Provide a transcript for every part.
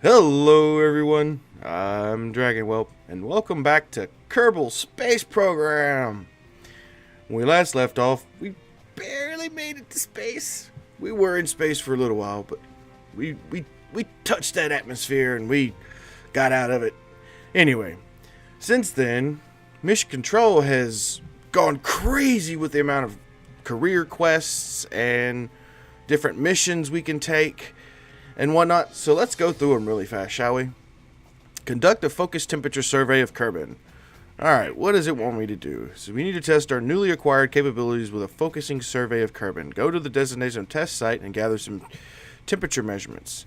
Hello everyone, I'm Dragonwhelp, and welcome back to Kerbal Space Program. When we last left off, we barely made it to space. We were in space for a little while, but we touched that atmosphere and we got out of it. Anyway, since then, Mission Control has gone crazy with the amount of career quests and different missions we can take and whatnot, so let's go through them really fast, shall we? Conduct a focus temperature survey of Kerbin. Alright, what does it want me to do? So we need to test our newly acquired capabilities with a focusing survey of Kerbin. Go to the designated test site and gather some temperature measurements.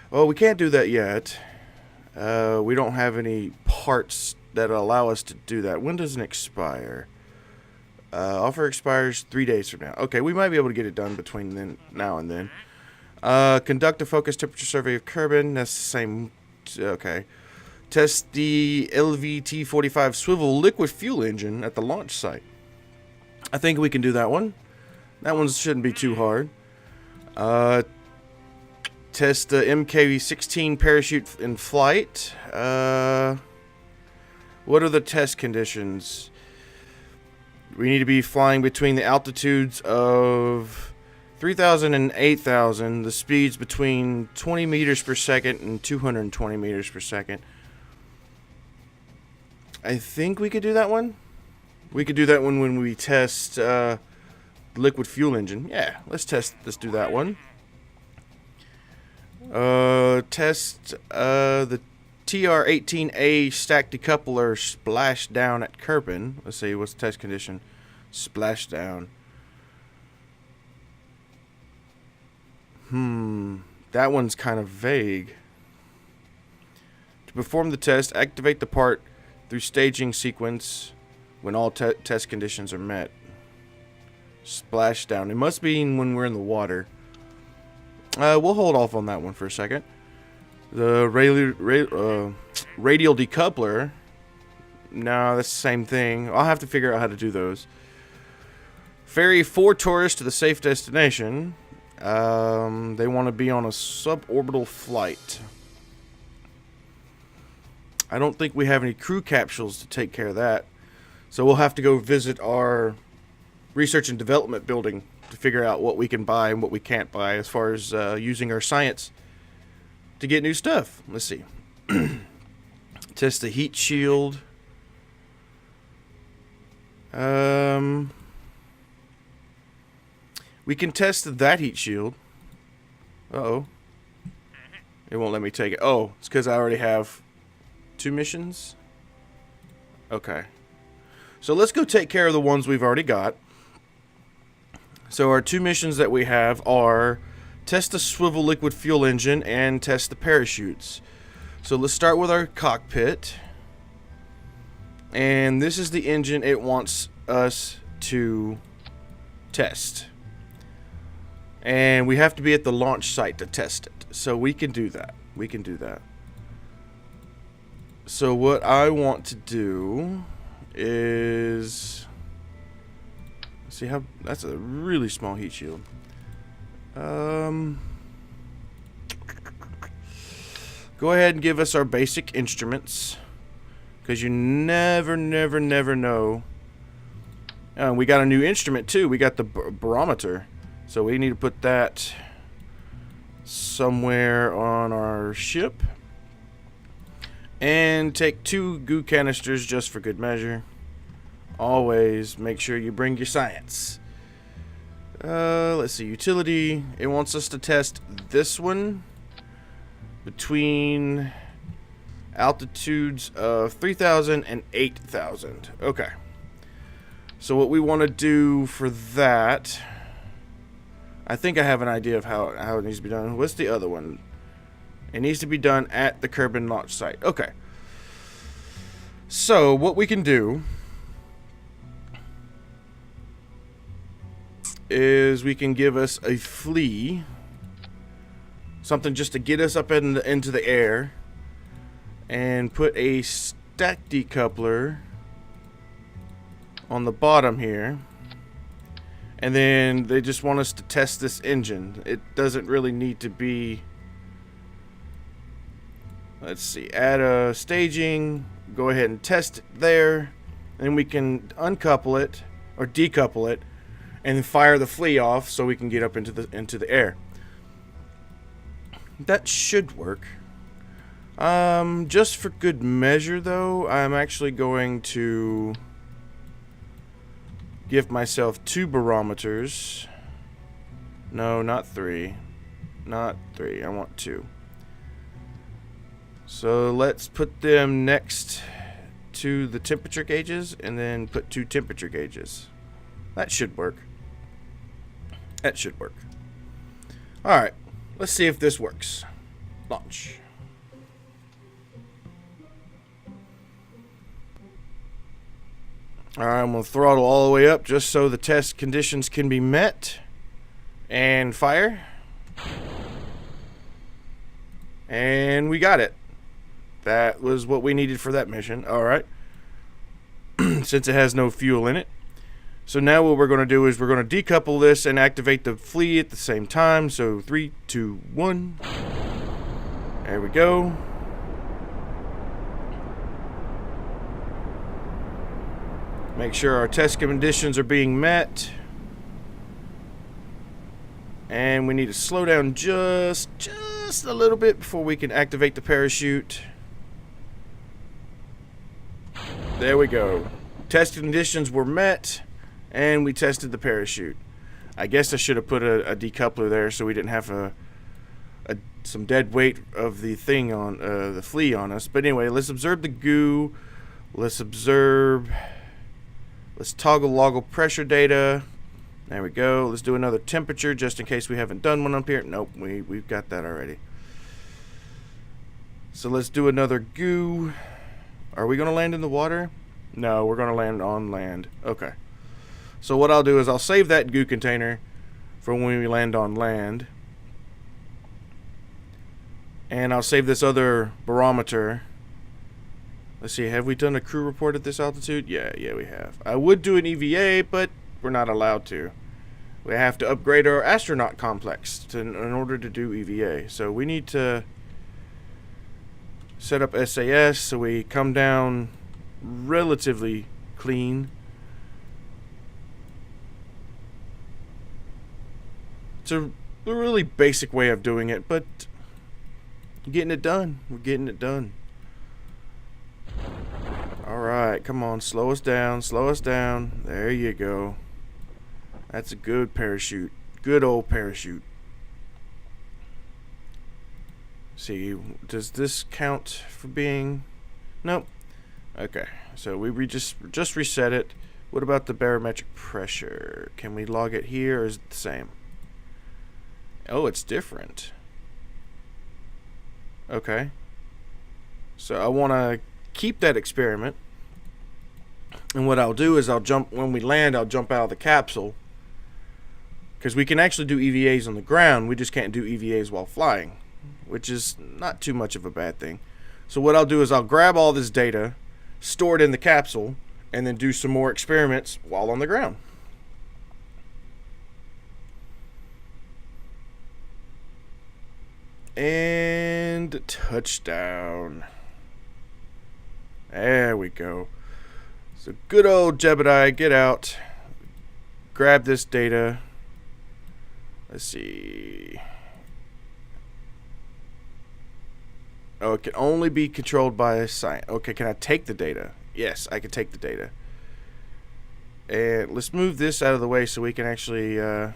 Well, we can't do that yet. We don't have any parts that allow us to do that. When does it expire? Offer expires 3 days from now. Okay, we might be able to get it done between now and then. Conduct a focus temperature survey of Kerbin. That's the same. Okay. Test the LVT-45 swivel liquid fuel engine at the launch site. I think we can do that one. That one shouldn't be too hard. Test the MK-16 parachute in flight. What are the test conditions? We need to be flying between the altitudes of 3,000 and 8,000, the speeds between 20 meters per second and 220 meters per second. I think we could do that one. We could do that one when we test liquid fuel engine. Yeah, let's do that one. Test the TR-18A stack decoupler splashdown at Kerbin. Let's see, what's the test condition? Splashdown. That one's kind of vague. To perform the test, activate the part through staging sequence when all test conditions are met. Splashdown. It must be when we're in the water. We'll hold off on that one for a second. The radial decoupler. No, that's the same thing. I'll have to figure out how to do those. Ferry 4 tourists to the safe destination. They want to be on a suborbital flight. I don't think we have any crew capsules to take care of that. So we'll have to go visit our research and development building to figure out what we can buy and what we can't buy as far as using our science to get new stuff. Let's see. Test the heat shield. We can test that heat shield. Uh-oh. It won't let me take it. Oh, it's because I already have 2 missions? Okay. So let's go take care of the ones we've already got. So our 2 missions that we have are test the swivel liquid fuel engine and test the parachutes. So let's start with our cockpit. And this is the engine it wants us to test. And we have to be at the launch site to test it. So we can do that. We can do that. So what I want to do is... see how... that's a really small heat shield. Go ahead and give us our basic instruments. Because you never know. We got a new instrument too. We got the barometer. So we need to put that somewhere on our ship. And take 2 goo canisters just for good measure. Always make sure you bring your science. Let's see, utility. It wants us to test this one between altitudes of 3,000 and 8,000. Okay. So what we want to do for that... I think I have an idea of how it needs to be done. What's the other one? It needs to be done at the Kerbin launch site. Okay. So, what we can do is we can give us a flea. Something just to get us up into the air. And put a stack decoupler on the bottom here. And then they just want us to test this engine. It doesn't really need to be Let's see, add a staging, go ahead and test it there, and we can uncouple it or decouple it and fire the flea off so we can get up into the air. That should work. Just for good measure though, I'm actually going to give myself 2 barometers. No, not 3. Not 3. I want 2. So let's put them next to the temperature gauges and then put 2 temperature gauges. That should work. That should work. Alright, let's see if this works. Launch. Alright, I'm going to throttle all the way up just so the test conditions can be met. And fire. And we got it. That was what we needed for that mission. Alright. Since it has no fuel in it. So now what we're going to do is we're going to decouple this and activate the flea at the same time. So 3, 2, 1. There we go. Make sure our test conditions are being met. And we need to slow down just a little bit before we can activate the parachute. There we go. Test conditions were met, and we tested the parachute. I guess I should have put a decoupler there so we didn't have some dead weight of the thing on the flea on us. But anyway, let's observe the goo. Let's toggle loggle pressure data. There we go. Let's do another temperature just in case we haven't done one up here. Nope, we've got that already. So let's do another goo. Are we going to land in the water? No, we're going to land on land. Okay. So what I'll do is I'll save that goo container for when we land on land. And I'll save this other barometer. Let's see, have we done a crew report at this altitude? Yeah, we have. I would do an EVA, but we're not allowed to. We have to upgrade our astronaut complex in order to do EVA. So we need to set up SAS so we come down relatively clean. It's a really basic way of doing it, but getting it done. We're getting it done. Alright, come on, slow us down, slow us down. There you go. That's a good parachute. Good old parachute. See, does this count for being... Nope. Okay, so we just reset it. What about the barometric pressure? Can we log it here, or is it the same? Oh, it's different. Okay. So I want to keep that experiment. And what I'll do is when we land, I'll jump out of the capsule. Because we can actually do EVAs on the ground, we just can't do EVAs while flying. Which is not too much of a bad thing. So what I'll do is I'll grab all this data, store it in the capsule, and then do some more experiments while on the ground. And touchdown. There we go. So good old Jebediah, get out. Grab this data. Let's see. Oh, it can only be controlled by a science. Okay, can I take the data? Yes, I can take the data. And let's move this out of the way so we can actually... Okay,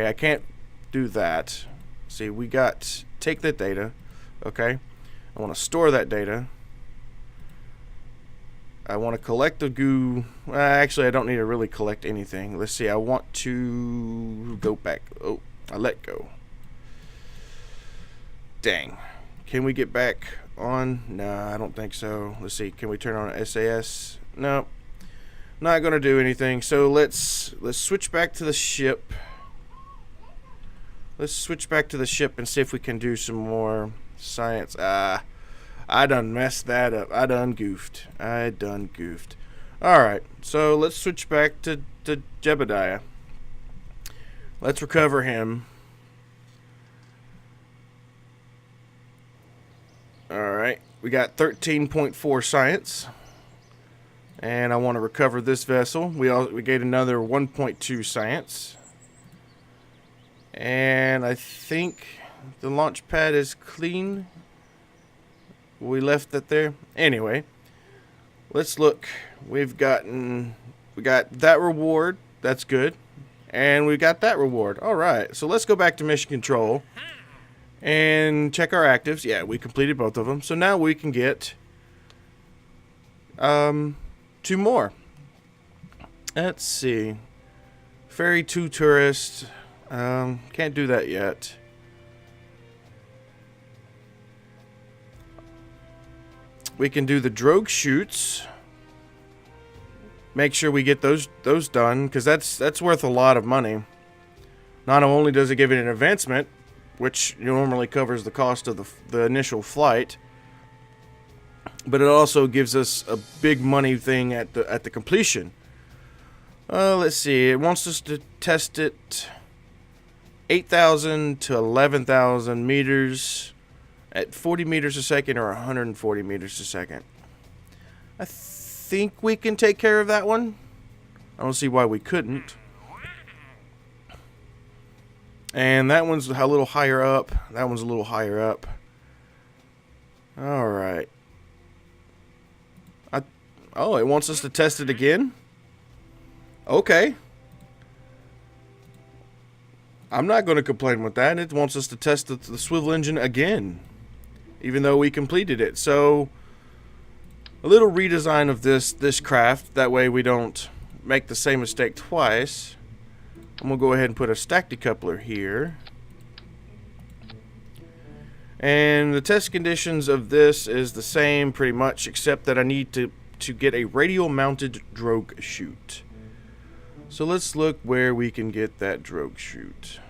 I can't do that. See, we got... Take that data. Okay. I want to store that data. I want to collect the goo. Actually, I don't need to really collect anything. Let's see. I want to go back. Oh, I let go. Dang. Can we get back on? No, I don't think so. Let's see. Can we turn on SAS? No. Not going to do anything. So let's switch back to the ship. Let's switch back to the ship and see if we can do some more science. I done messed that up. I done goofed. Alright, so let's switch back to Jebediah. Let's recover him. Alright, we got 13.4 science. And I want to recover this vessel. We get another 1.2 science. And I think the launch pad is clean. We left that there. Anyway, let's look. We got that reward. That's good. And we got that reward. Alright, so let's go back to mission control and check our actives. Yeah, we completed both of them. So now we can get 2 more. Let's see. Ferry 2 tourists. Can't do that yet. We can do the drogue shoots. Make sure we get those done, because that's worth a lot of money. Not only does it give it an advancement, which normally covers the cost of the initial flight, but it also gives us a big money thing at the completion. Let's see. It wants us to test it 8,000 to 11,000 meters at 40 meters a second or 140 meters a second. I think we can take care of that one. I don't see why we couldn't. And that one's a little higher up. That one's a little higher up. All right. Oh, it wants us to test it again? Okay. I'm not going to complain with that. It wants us to test the swivel engine again, even though we completed it. So, a little redesign of this craft. That way we don't make the same mistake twice. I'm going to go ahead and put a stack decoupler here. And the test conditions of this is the same pretty much, except that I need to get a radial mounted drogue chute. So let's look where we can get that drogue chute.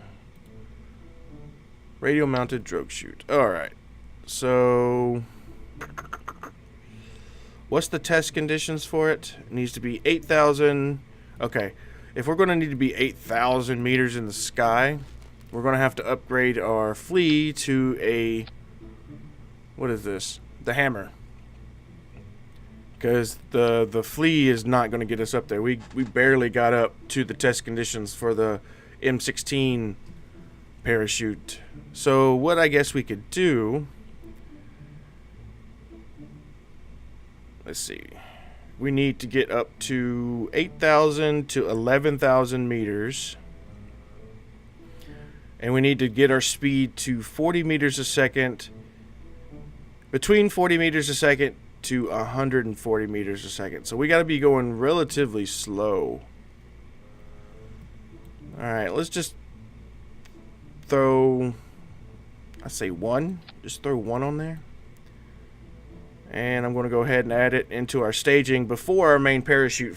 Radial mounted drogue chute. Alright. So what's the test conditions for it? It needs to be 8,000. Okay. If we're going to need to be 8,000 meters in the sky, we're going to have to upgrade our flea to a... What is this? The hammer. Because the flea is not going to get us up there. We barely got up to the test conditions for the M16 parachute. So what I guess we could do... Let's see. We need to get up to 8,000 to 11,000 meters. And we need to get our speed to 40 meters a second. Between 40 meters a second to 140 meters a second. So we got to be going relatively slow. Alright, let's just throw... I say 1. Just throw 1 on there. And I'm going to go ahead and add it into our staging before our main parachute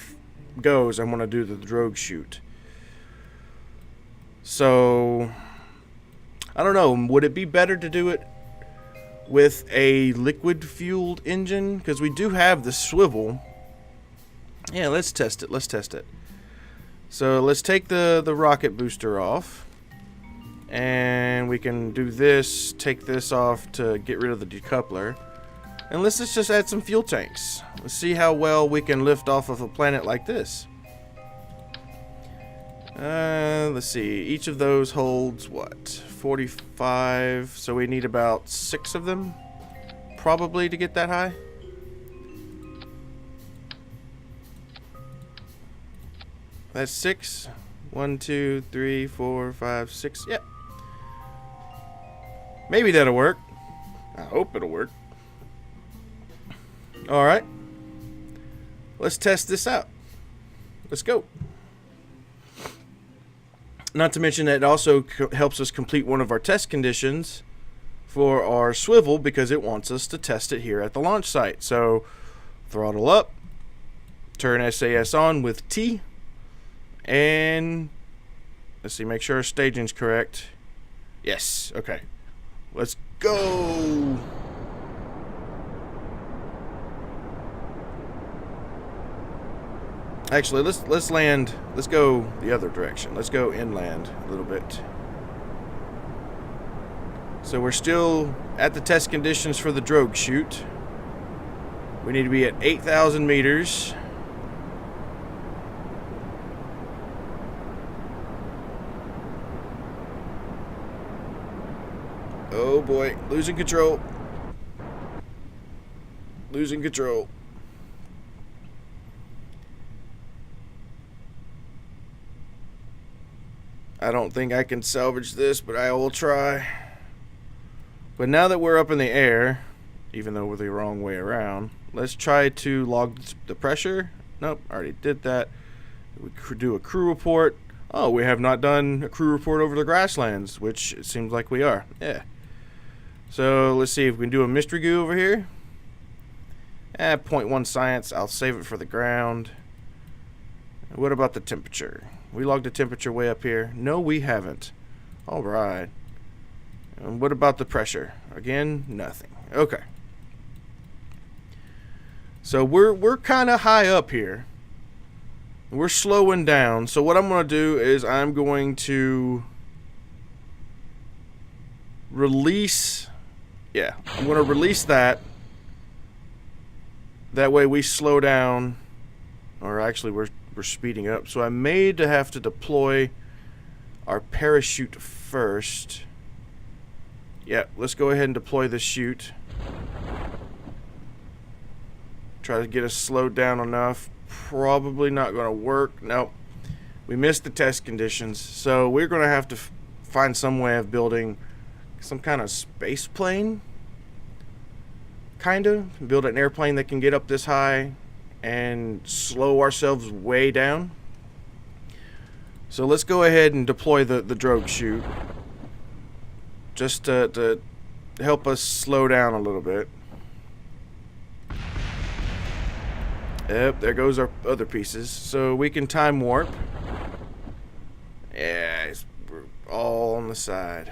goes. I'm going to do the drogue chute. So, I don't know. Would it be better to do it with a liquid-fueled engine? Because we do have the swivel. Yeah, let's test it. Let's test it. So, let's take the rocket booster off. And we can do this. Take this off to get rid of the decoupler. And let's just add some fuel tanks. Let's see how well we can lift off of a planet like this. Let's see. Each of those holds, what? 45. So we need about 6 of them, probably, to get that high. That's 6. 1, 2, 3, 4, 5, 6. Yep. Maybe that'll work. I hope it'll work. Alright. Let's test this out. Let's go. Not to mention that it also helps us complete one of our test conditions for our swivel, because it wants us to test it here at the launch site. So, throttle up, turn SAS on with T, and let's see, make sure our staging's correct. Yes, okay. Let's go! Actually, let's land. Let's go the other direction. Let's go inland a little bit. So we're still at the test conditions for the drogue chute. We need to be at 8,000 meters. Oh boy, losing control. Losing control. I don't think I can salvage this, but I will try. But now that we're up in the air, even though we're the wrong way around, let's try to log the pressure. Nope, already did that. We could do a crew report. Oh, we have not done a crew report over the grasslands, which it seems like we are. Yeah. So let's see if we can do a mystery goo over here. 0.1 science. I'll save it for the ground. What about the temperature? We logged the temperature way up here. No, we haven't. All right. And what about the pressure? Again, nothing. Okay. So we're kind of high up here. We're slowing down. So what I'm going to do is I'm going to release. Yeah, I'm going to release that. That way we slow down. Or actually, we're speeding up. So I may have to deploy our parachute first. Yeah, let's go ahead and deploy the chute. Try to get us slowed down enough. Probably not going to work. Nope. We missed the test conditions. So we're going to have to find some way of building some kind of space plane. Kind of. Build an airplane that can get up this high and slow ourselves way down. So let's go ahead and deploy the drogue chute. Just to help us slow down a little bit. Yep, there goes our other pieces. So we can time warp. Yeah, we're all on the side.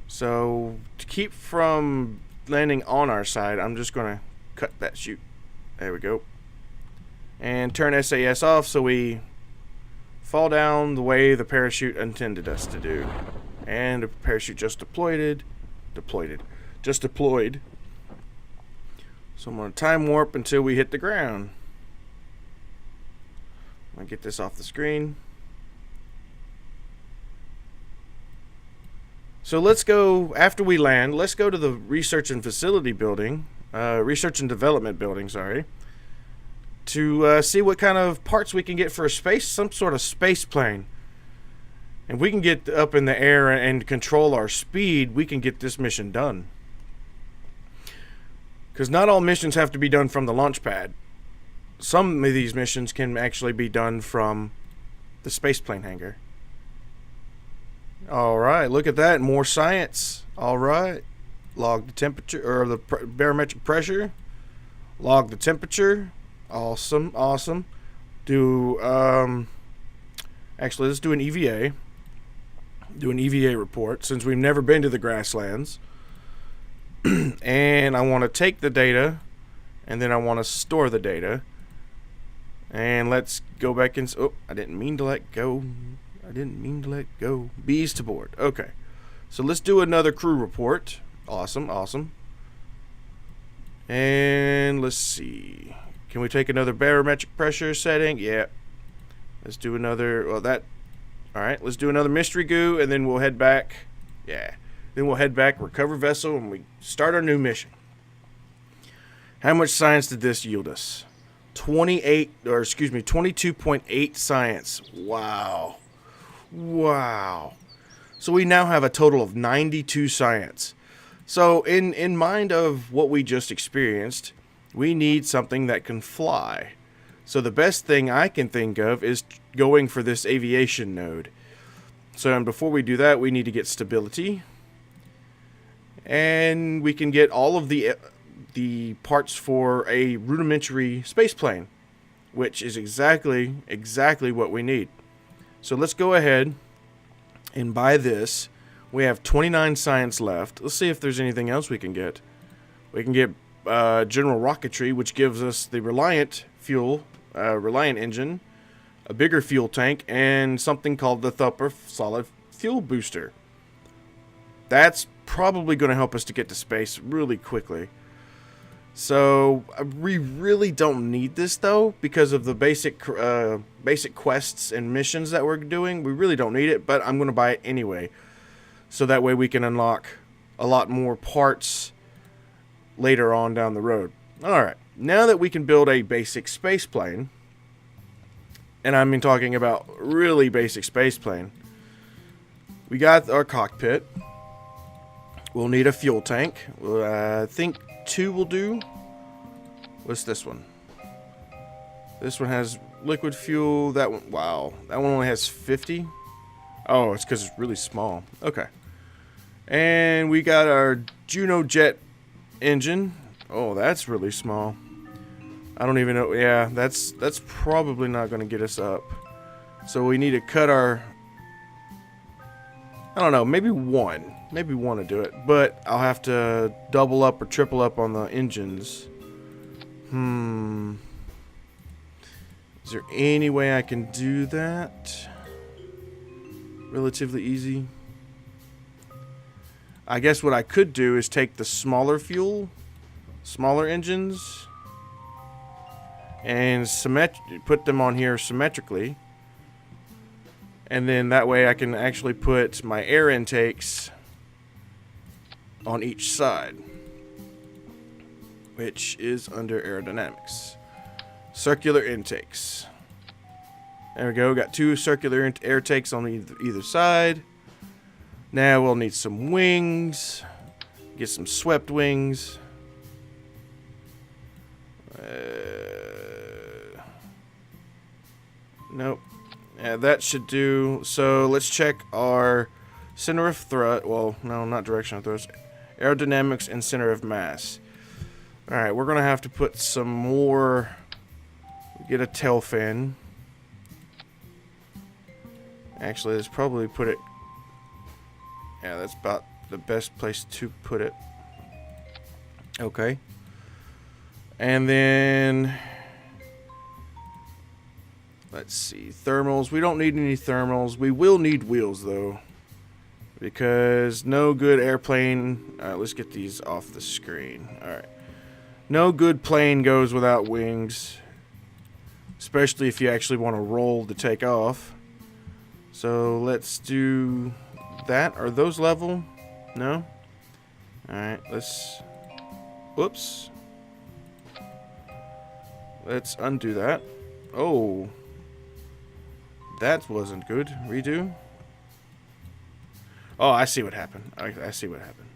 So to keep from landing on our side, I'm just going to cut that chute. There we go. And turn SAS off so we fall down the way the parachute intended us to do. And the parachute just deployed. Just deployed. So I'm going to time warp until we hit the ground. I'm going to get this off the screen. So let's go, after we land, let's go to the research and facility building. Research and development building, sorry. To see what kind of parts we can get for some sort of space plane. And we can get up in the air and control our speed, we can get this mission done. Because not all missions have to be done from the launch pad. Some of these missions can actually be done from the spaceplane hangar. Alright, look at that. More science. Alright. Log the temperature, or the barometric pressure. Log the temperature. Awesome, awesome. Actually, let's do an EVA. Do an EVA report, since we've never been to the grasslands. And I want to take the data, and then I want to store the data. And let's go back and... Oh, I didn't mean to let go. Bees to board. Okay. So let's do another crew report. Awesome, awesome. And let's see. Can we take another barometric pressure setting? Yeah. Let's do another... Well, that... Alright, let's do another mystery goo, and then we'll head back. Yeah. Then we'll head back, recover vessel, and we start our new mission. How much science did this yield us? 22.8 science. Wow. Wow. So we now have a total of 92 science. So in mind of what we just experienced, we need something that can fly. So the best thing I can think of is going for this aviation node. So before we do that, we need to get stability. And we can get all of the parts for a rudimentary space plane, which is exactly what we need. So let's go ahead and buy this. We have 29 science left. Let's see if there's anything else we can get. We can get general rocketry, which gives us the Reliant engine, a bigger fuel tank, and something called the Thumper solid fuel booster. That's probably going to help us to get to space really quickly. So we really don't need this though, because of the basic quests and missions that we're doing. We really don't need it, but I'm going to buy it anyway, so that way we can unlock a lot more parts later on down the road. All right, now that we can build a basic space plane, and I'm talking about really basic space plane, we got our cockpit. We'll need a fuel tank. I think 2 will do. What's this one? This one has liquid fuel. That one, wow. That one only has 50. Oh, it's because it's really small. Okay. And we got our Juno jet engine. Oh, that's really small. I don't even know. Yeah, that's probably not going to get us up. So we need to cut our... I don't know, maybe one. Maybe one to do it. But I'll have to double up or triple up on the engines. Is there any way I can do that? Relatively easy. I guess what I could do is take the smaller fuel, smaller engines, and put them on here symmetrically. And then that way I can actually put my air intakes on each side, which is under aerodynamics. Circular intakes. There we go. Got 2 circular air takes on either side. Now we'll need some wings. Get some swept wings. Nope. Yeah, that should do. So let's check our center of thrust. Well, no, not direction of thrust. Aerodynamics and center of mass. Alright, we're going to have to put some more. Get a tail fin. Actually, let's probably put it. Yeah, that's about the best place to put it. Okay. And then let's see, thermals. We don't need any thermals. We will need wheels though, because no good airplane. All right, let's get these off the screen. All right, no good plane goes without wings, especially if you actually want to roll to take off. So let's do that. Are those level? No. All right, let's. Whoops. Let's undo that. Oh. That wasn't good. Redo. Oh, I see what happened. I see what happened.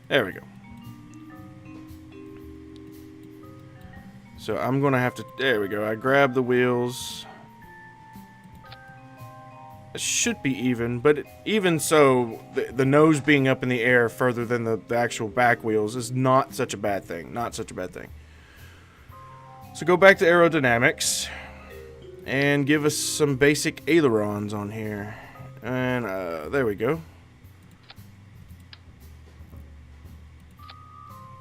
There we go. So I'm going to have to... There we go. I grabbed the wheels. It should be even, but even so, the nose being up in the air further than the actual back wheels is not such a bad thing. Not such a bad thing. So go back to aerodynamics and give us some basic ailerons on here. And there we go.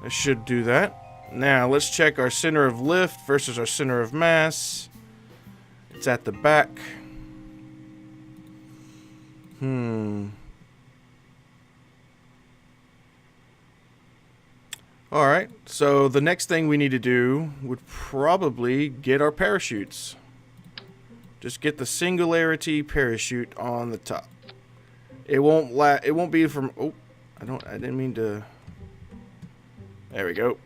I should do that. Now let's check our center of lift versus our center of mass. It's at the back. Alright, so the next thing we need to do would probably get our parachutes. Just get the singularity parachute on the top. It won't be from... Oh, I didn't mean to... There we go.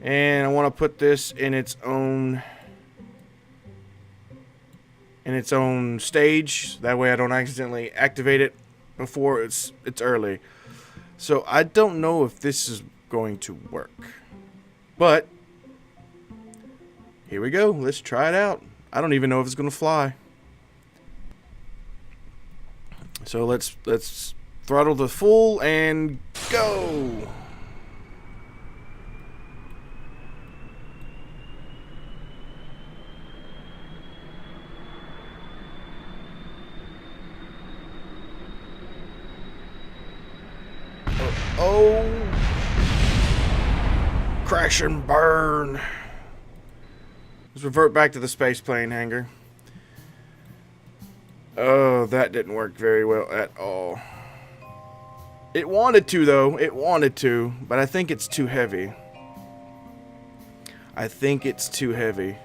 And I want to put this in its own... stage. That way I don't accidentally activate it before it's early. So I don't know if this is going to work. But here we go. Let's try it out. I don't even know if it's going to fly. So let's throttle the full and go. Oh, crash and burn. Let's revert back to the space plane hangar. Oh, that didn't work very well at all. It wanted to, though. It wanted to, but I think it's too heavy. I think it's too heavy.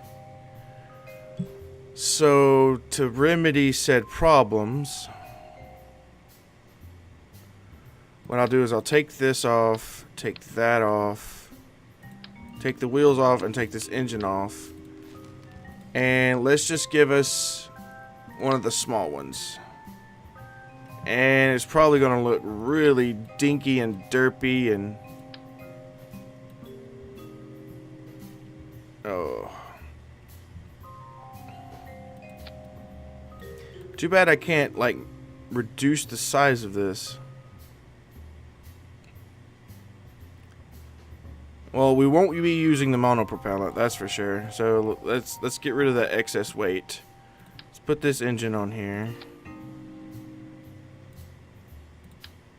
So, to remedy said problems, what I'll do is I'll take this off, take that off, take the wheels off, and take this engine off. And let's just give us one of the small ones. And it's probably going to look really dinky and derpy and... Oh. Too bad I can't, like, reduce the size of this. Well, we won't be using the monopropellant, that's for sure. So let's get rid of that excess weight. Let's put this engine on here.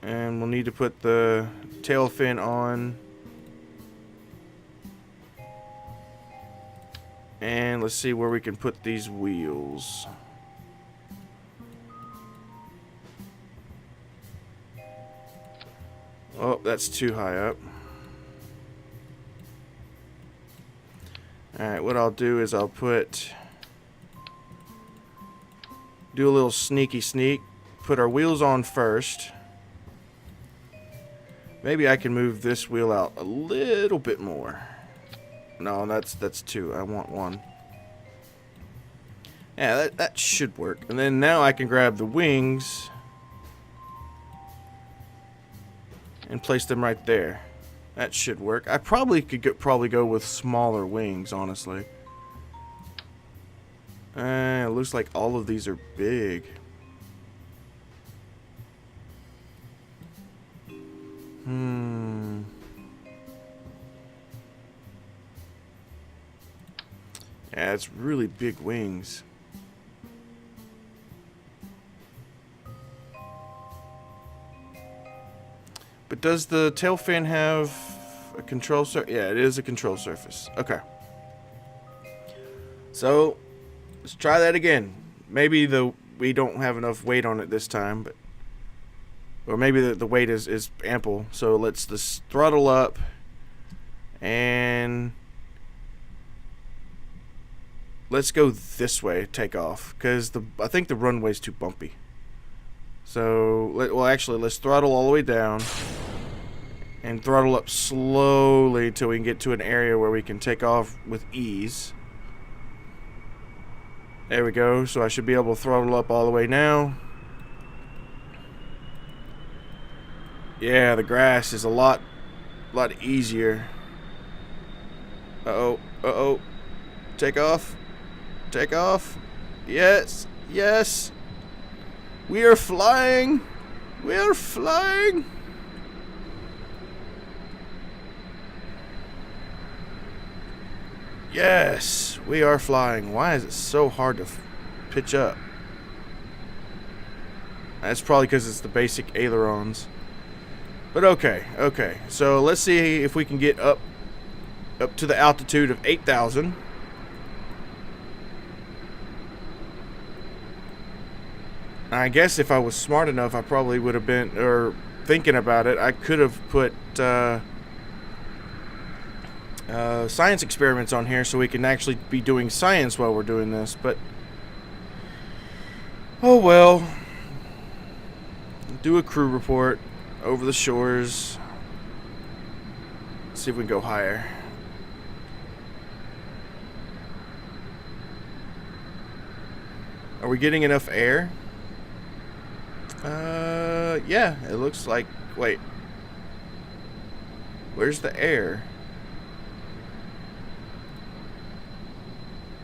And we'll need to put the tail fin on. And let's see where we can put these wheels. Oh, that's too high up. Alright, what I'll do is I'll do a little sneaky sneak. Put our wheels on first. Maybe I can move this wheel out a little bit more. No, that's two. I want one. Yeah, that should work. And then now I can grab the wings and place them right there. That should work. I probably could go with smaller wings, honestly. It looks like all of these are big. Yeah, it's really big wings. But does the tail fin have a control surface? Yeah, it is a control surface. Okay. So, let's try that again. Maybe we don't have enough weight on it this time, but or maybe the weight is ample. So let's just throttle up and let's go this way, take off, because I think the runway's too bumpy. So, well, actually, let's throttle all the way down and throttle up slowly until we can get to an area where we can take off with ease. There we go. So I should be able to throttle up all the way now. Yeah, the grass is a lot easier. Uh-oh. Uh-oh. Take off. Take off. Yes. Yes. We are flying. We are flying. Yes, we are flying. Why is it so hard to pitch up? That's probably because it's the basic ailerons. But okay. So let's see if we can get up to the altitude of 8,000. I guess if I was smart enough, I probably would have been, or thinking about it, I could have put science experiments on here so we can actually be doing science while we're doing this, but oh well. Do a crew report over the shores. Let's see if we can go higher. Are we getting enough air? Yeah, it looks like, wait. Where's the air?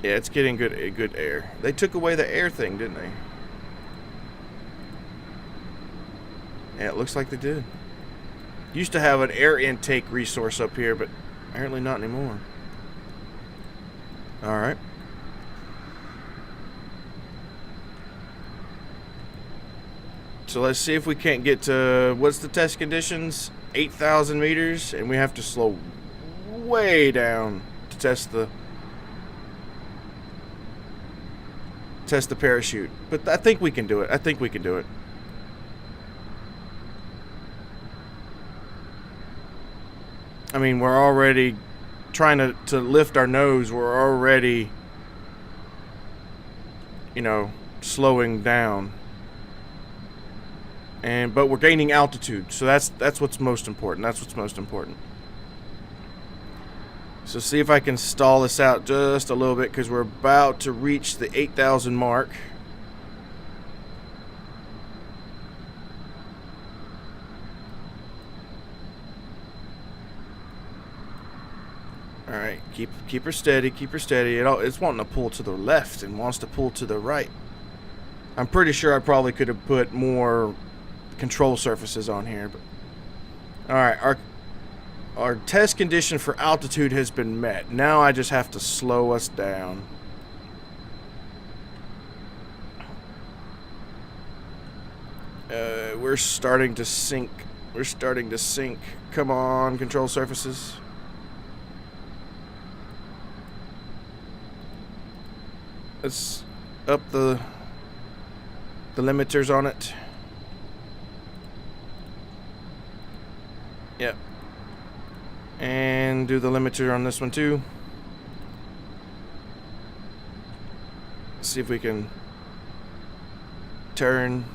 Yeah, it's getting good air. They took away the air thing, didn't they? Yeah, it looks like they did. Used to have an air intake resource up here, but apparently not anymore. Alright. So let's see if we can't get to, what's the test conditions? 8,000 meters, and we have to slow way down to test the parachute. But I think we can do it. I mean, we're already trying to lift our nose. We're already, slowing down. But we're gaining altitude, so that's what's most important. That's what's most important. So see if I can stall this out just a little bit, because we're about to reach the 8,000 mark. All right, keep her steady, keep her steady. It's wanting to pull to the left and wants to pull to the right. I'm pretty sure I probably could have put more control surfaces on here, but all right, our test condition for altitude has been met. Now I just have to slow us down. We're starting to sink. We're starting to sink. Come on, control surfaces. Let's up the limiters on it. Yep. And do the limiter on this one too. See if we can turn.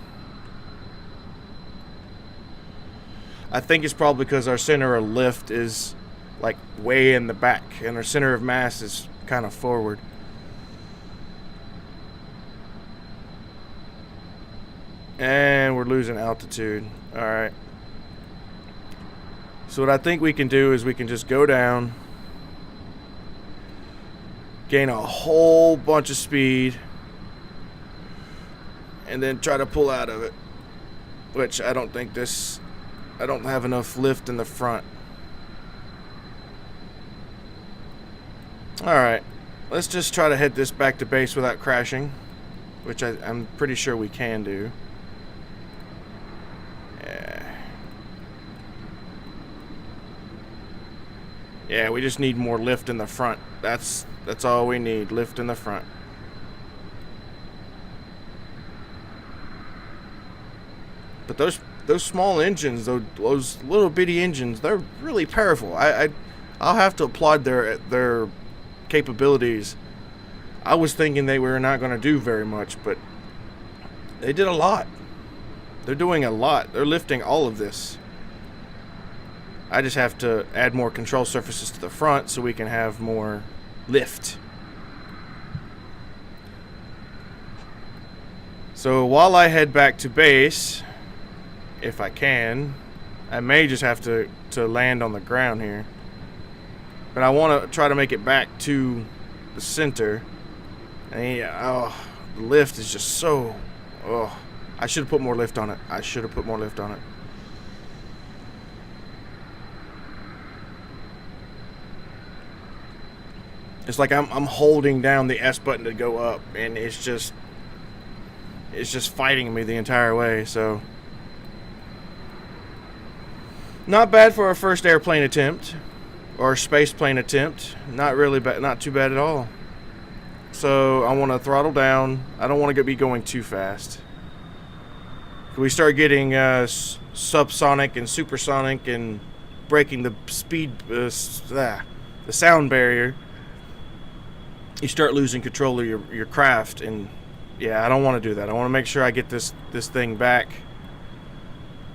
I think it's probably because our center of lift is like way in the back and our center of mass is kind of forward. And we're losing altitude. Alright. So what I think we can do is we can just go down, gain a whole bunch of speed, and then try to pull out of it. Which I don't have enough lift in the front. Alright. Let's just try to head this back to base without crashing, which I'm pretty sure we can do. Yeah, we just need more lift in the front. That's all we need, lift in the front. But those small engines, those little bitty engines, they're really powerful. I'll have to applaud their capabilities. I was thinking they were not going to do very much, but they did a lot. They're doing a lot. They're lifting all of this. I just have to add more control surfaces to the front so we can have more lift. So while I head back to base, if I can, I may just have to land on the ground here. But I want to try to make it back to the center. And the lift is just so... I should have put more lift on it. I should have put more lift on it. It's like I'm holding down the S button to go up, and it's just fighting me the entire way. So not bad for our first airplane attempt or space plane attempt. Not really bad, not too bad at all. So I want to throttle down. I don't want to be going too fast. We start getting subsonic and supersonic and breaking the speed, the sound barrier. You start losing control of your craft, and yeah, I don't want to do that. I want to make sure I get this thing back.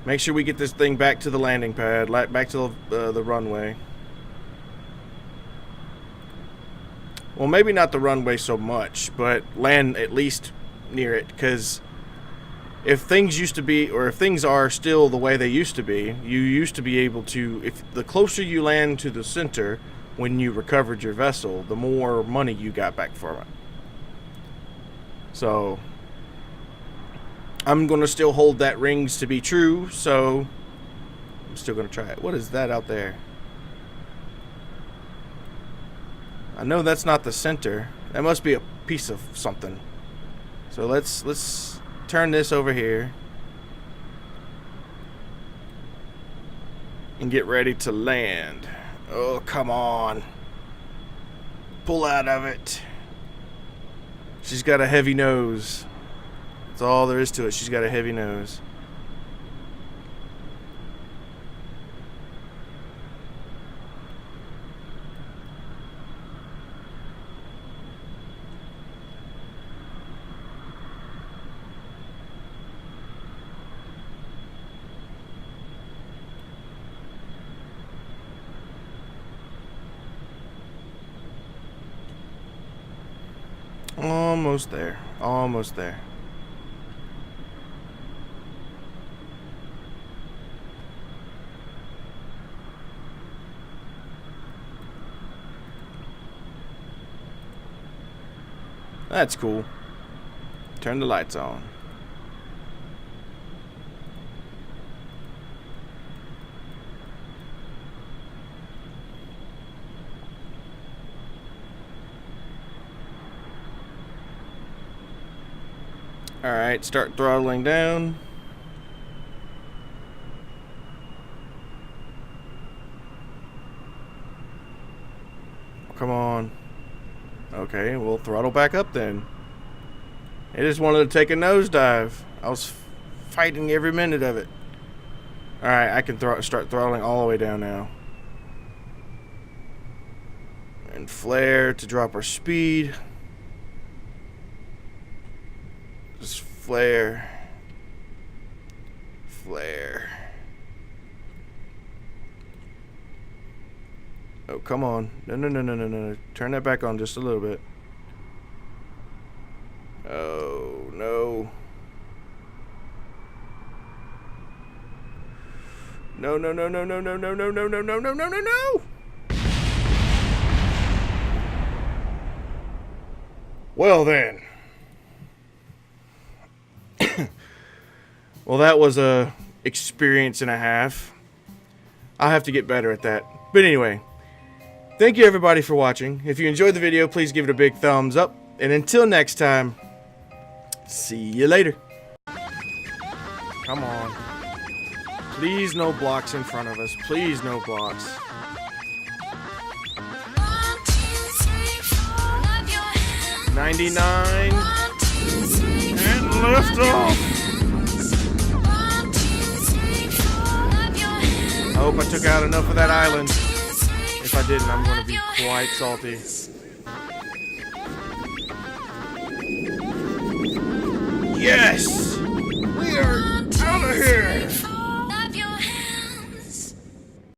Make sure we get this thing back to the landing pad, back to the runway. Well, maybe not the runway so much, but land at least near it, because if things used to be, or if things are still the way they used to be, you used to be able to, if the closer you land to the center when you recovered your vessel, the more money you got back from it. So I'm going to still hold that rings to be true, so I'm still going to try it. What is that out there? I know that's not the center. That must be a piece of something. So let's turn this over here and get ready to land. Oh, come on. Pull out of it. She's got a heavy nose. That's all there is to it. She's got a heavy nose. Almost there. Almost there. That's cool. Turn the lights on. Alright, start throttling down. Come on. Okay, we'll throttle back up then. It just wanted to take a nosedive. I was fighting every minute of it. Alright, I can start throttling all the way down now. And flare to drop our speed. Just flare. Flare. Oh, come on. No. Turn that back on just a little bit. Oh, no. No. Well then. Well, that was a experience and a half. I'll have to get better at that. But anyway, thank you everybody for watching. If you enjoyed the video, please give it a big thumbs up. And until next time, see you later. Come on. Please no blocks in front of us. Please no blocks. 99. And lift off. I hope I took out enough of that island. If I didn't, I'm going to be quite salty. Yes! We are out of here!